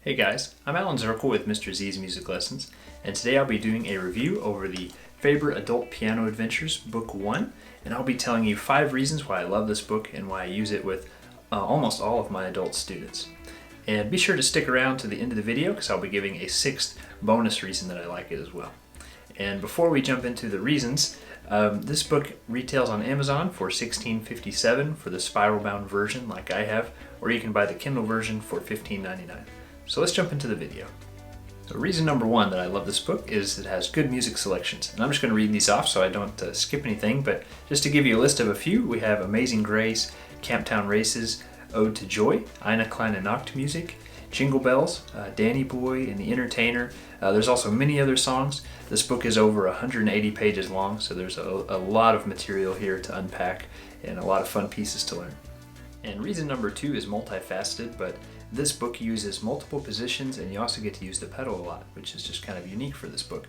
Hey guys, I'm Alan Zirkle with Mr. Z's Music Lessons, and today I'll be doing a review over the Faber Adult Piano Adventures Book 1, and I'll be telling you 5 reasons why I love this book and why I use it with almost all of my adult students. And be sure to stick around to the end of the video because I'll be giving a 6th bonus reason that I like it as well. And before we jump into the reasons, this book retails on Amazon for $16.57 for the spiral-bound version like I have, or you can buy the Kindle version for $15.99. So let's jump into the video. So reason number 1 that I love this book is it has good music selections. And I'm just going to read these off so I don't skip anything, but just to give you a list of a few, we have Amazing Grace, Camptown Races, Ode to Joy, Eine kleine Nachtmusik, Jingle Bells, Danny Boy and the Entertainer. There's also many other songs. This book is over 180 pages long, so there's a lot of material here to unpack and a lot of fun pieces to learn. And reason number 2 is multifaceted, but this book uses multiple positions and you also get to use the pedal a lot, which is just kind of unique for this book.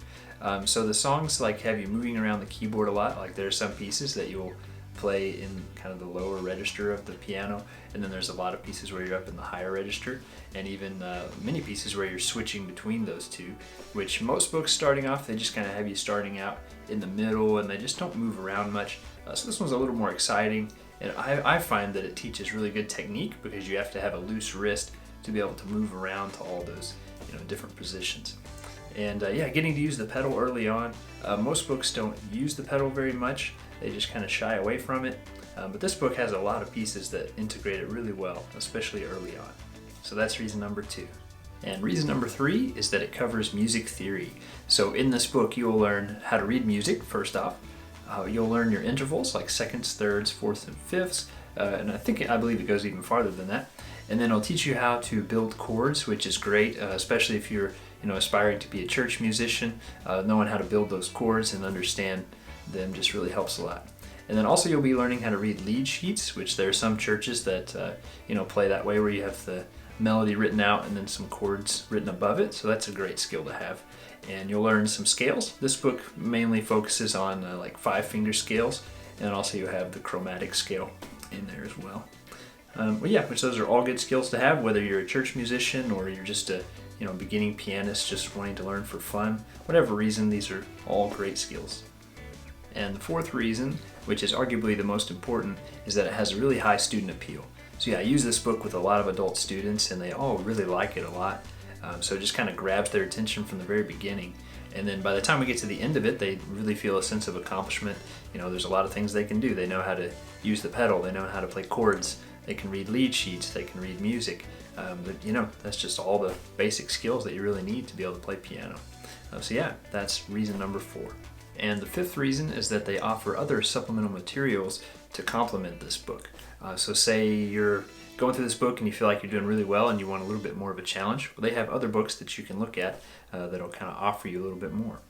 So the songs like have you moving around the keyboard a lot, like there are some pieces that you'll play in kind of the lower register of the piano, and then there's a lot of pieces where you're up in the higher register, and even many pieces where you're switching between those two, which most books starting off, they just kind of have you starting out in the middle and they just don't move around much. So this one's a little more exciting. And I find that it teaches really good technique because you have to have a loose wrist to be able to move around to all those different positions. And yeah, getting to use the pedal early on. Most books don't use the pedal very much. They just kind of shy away from it. But this book has a lot of pieces that integrate it really well, especially early on. So that's reason number 2. And reason number 3 is that it covers music theory. So in this book, you'll learn how to read music, first off. You'll learn your intervals like seconds, thirds, fourths, and fifths, and I believe it goes even farther than that. And then it'll teach you how to build chords, which is great, especially if you're aspiring to be a church musician. Knowing how to build those chords and understand them just really helps a lot. And then also you'll be learning how to read lead sheets, which there are some churches that play that way, where you have the melody written out and then some chords written above it. So that's a great skill to have. And you'll learn some scales. This book mainly focuses on like 5-finger scales, and also you have the chromatic scale in there as well. Which those are all good skills to have, whether you're a church musician or you're just a beginning pianist just wanting to learn for fun. Whatever reason, these are all great skills. And the 4th reason, which is arguably the most important, is that it has a really high student appeal. So yeah, I use this book with a lot of adult students and they all really like it a lot. So it just kind of grabs their attention from the very beginning. And then by the time we get to the end of it, they really feel a sense of accomplishment. There's a lot of things they can do. They know how to use the pedal. They know how to play chords. They can read lead sheets. They can read music. That's just all the basic skills that you really need to be able to play piano. So yeah, that's reason number 4. And the 5th reason is that they offer other supplemental materials to complement this book. So say you're going through this book and you feel like you're doing really well and you want a little bit more of a challenge, well, they have other books that you can look at that'll kind of offer you a little bit more.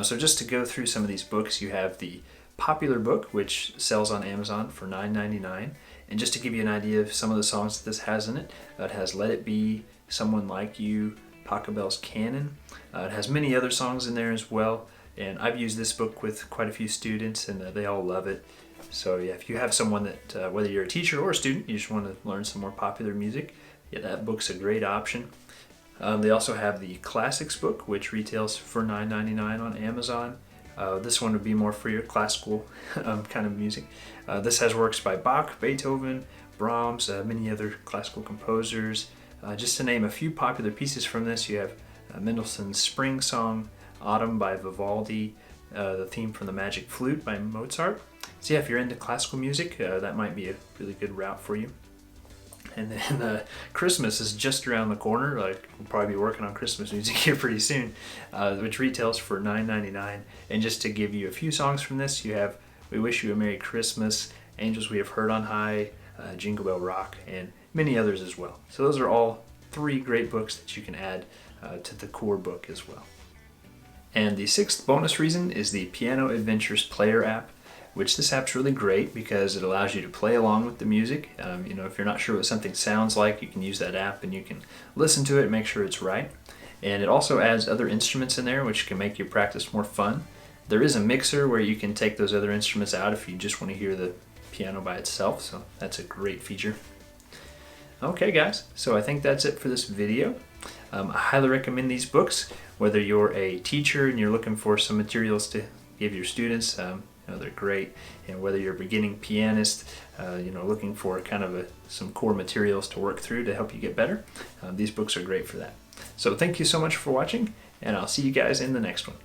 So just to go through some of these books, you have the popular book, which sells on Amazon for $9.99. And just to give you an idea of some of the songs that this has in it, it has Let It Be, Someone Like You, Pachelbel's Canon. It has many other songs in there as well. And I've used this book with quite a few students and they all love it. So yeah, if you have someone that, whether you're a teacher or a student, you just want to learn some more popular music, yeah, that book's a great option. They also have the Classics book, which retails for $9.99 on Amazon. This one would be more for your classical kind of music. This has works by Bach, Beethoven, Brahms, many other classical composers. Just to name a few popular pieces from this, you have Mendelssohn's Spring Song, Autumn by Vivaldi, the theme from the Magic Flute by Mozart. So yeah, if you're into classical music, that might be a really good route for you. And then Christmas is just around the corner. Like, we'll probably be working on Christmas music here pretty soon, which retails for $9.99. And just to give you a few songs from this, you have We Wish You a Merry Christmas, Angels We Have Heard on High, Jingle Bell Rock, and many others as well. So those are all 3 great books that you can add to the core book as well. And the 6th bonus reason is the Piano Adventures Player app, which this app's really great because it allows you to play along with the music. If you're not sure what something sounds like, you can use that app and you can listen to it and make sure it's right. And it also adds other instruments in there, which can make your practice more fun. There is a mixer where you can take those other instruments out if you just want to hear the piano by itself, so that's a great feature. Okay guys, so I think that's it for this video. I highly recommend these books, whether you're a teacher and you're looking for some materials to give your students. They're great. Whether you're a beginning pianist, looking for kind of some core materials to work through to help you get better, these books are great for that. So thank you so much for watching, and I'll see you guys in the next one.